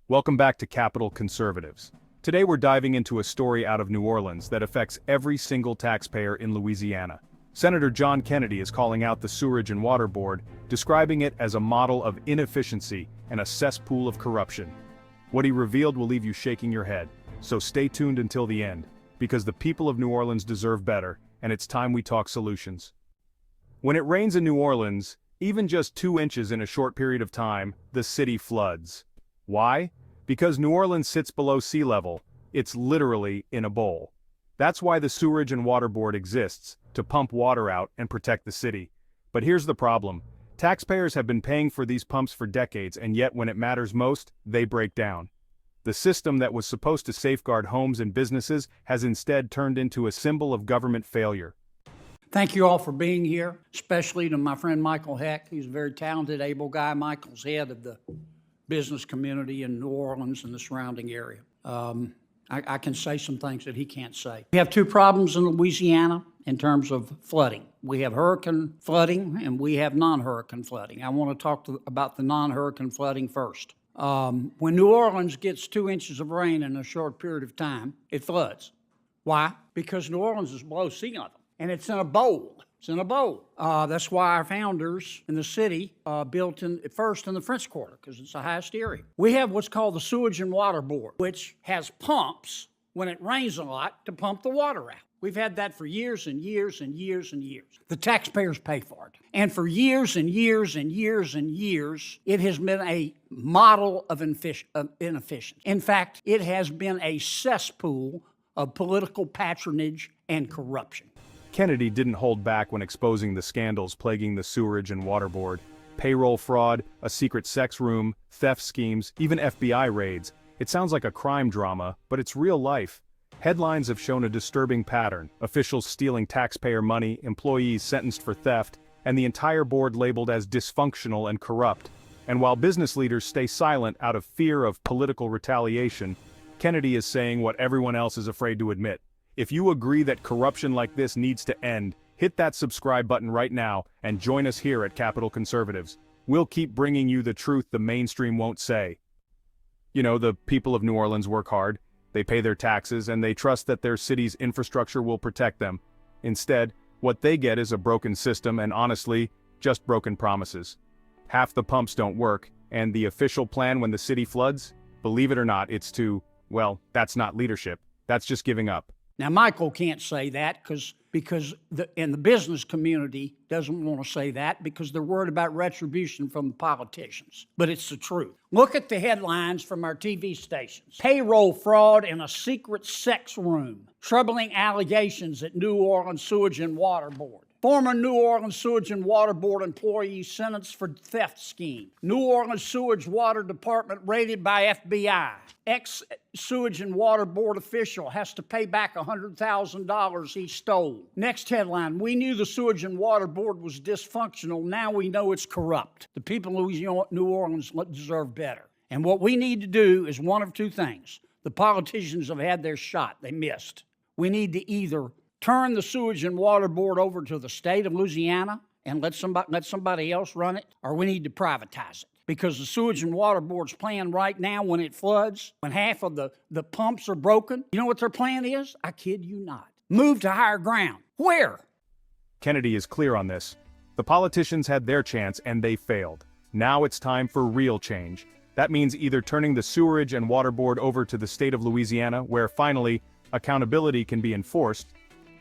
Welcome back to Capital Conservatives. Today we're diving into a story out of New Orleans that affects every single taxpayer in Louisiana. Senator John Kennedy is calling out the Sewerage and Water Board, describing it as a model of inefficiency and a cesspool of corruption. What he revealed will leave you shaking your head, so stay tuned until the end, because the people of New Orleans deserve better, and it's time we talk solutions. When it rains in New Orleans, even just 2 inches in a short period of time, the city floods. Why? Because New Orleans sits below sea level. It's literally in a bowl. That's why the Sewerage and Water Board exists, to pump water out and protect the city. But here's the problem. Taxpayers have been paying for these pumps for decades, and yet when it matters most, they break down. The system that was supposed to safeguard homes and businesses has instead turned into a symbol of government failure. Thank you all for being here, especially to my friend Michael Heck. He's a very talented, able guy. Michael's head of the business community in New Orleans and the surrounding area. I can say some things that he can't say. We have 2 problems in Louisiana in terms of flooding. We have hurricane flooding and we have non-hurricane flooding. I want to talk about the non-hurricane flooding first. When New Orleans gets 2 inches of rain in a short period of time, it floods. Why? Because New Orleans is below sea level. And it's in a bowl. It's in a bowl. That's why our founders in the city built first in the French Quarter, because it's the highest area. We have what's called the Sewerage and Water Board, which has pumps when it rains a lot to pump the water out. We've had that for years and years and years and years. The taxpayers pay for it. And for years and years and years and years, it has been a model of inefficiency. In fact, it has been a cesspool of political patronage and corruption. Kennedy didn't hold back when exposing the scandals plaguing the Sewerage and Water Board. Payroll fraud, a secret sex room, theft schemes, even FBI raids. It sounds like a crime drama, but it's real life. Headlines have shown a disturbing pattern: officials stealing taxpayer money, employees sentenced for theft, and the entire board labeled as dysfunctional and corrupt. And while business leaders stay silent out of fear of political retaliation, Kennedy is saying what everyone else is afraid to admit. If you agree that corruption like this needs to end, hit that subscribe button right now and join us here at Capital Conservatives. We'll keep bringing you the truth the mainstream won't say. You know, the people of New Orleans work hard, they pay their taxes, and they trust that their city's infrastructure will protect them. Instead, what they get is a broken system and, honestly, just broken promises. Half the pumps don't work, and the official plan when the city floods? Believe it or not, it's well, that's not leadership. That's just giving up. Now, Michael can't say that because in the business community doesn't want to say that because they're worried about retribution from the politicians. But it's the truth. Look at the headlines from our TV stations. Payroll fraud in a secret sex room. Troubling allegations at New Orleans Sewerage and Water Board. Former New Orleans Sewage and Water Board employee sentenced for theft scheme. New Orleans Sewage Water Department raided by FBI. Ex-Sewage and Water Board official has to pay back $100,000 he stole. Next headline, we knew the Sewage and Water Board was dysfunctional. Now we know it's corrupt. The people of New Orleans deserve better. And what we need to do is one of 2 things. The politicians have had their shot. They missed. We need to either turn the Sewage and Water Board over to the state of Louisiana and let somebody else run it, or we need to privatize it. Because the Sewage and Water Board's plan right now, when it floods, when half of the pumps are broken, you know what their plan is? I kid you not. Move to higher ground. Where? Kennedy is clear on this. The politicians had their chance and they failed. Now it's time for real change. That means either turning the Sewerage and Water Board over to the state of Louisiana, where finally accountability can be enforced,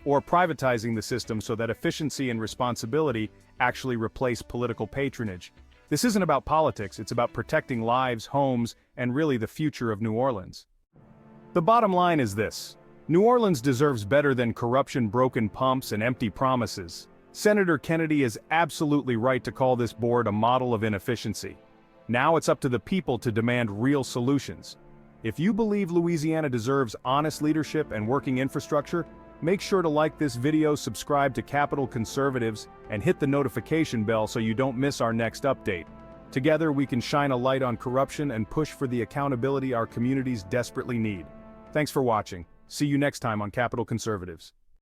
or privatizing the system so that efficiency and responsibility actually replace political patronage. This isn't about politics, it's about protecting lives, homes, and really the future of New Orleans. The bottom line is this: New Orleans deserves better than corruption, broken pumps, and empty promises. Senator Kennedy is absolutely right to call this board a model of inefficiency. Now it's up to the people to demand real solutions. If you believe Louisiana deserves honest leadership and working infrastructure, make sure to like this video, subscribe to Capital Conservatives, and hit the notification bell so you don't miss our next update. Together we can shine a light on corruption and push for the accountability our communities desperately need. Thanks for watching. See you next time on Capital Conservatives.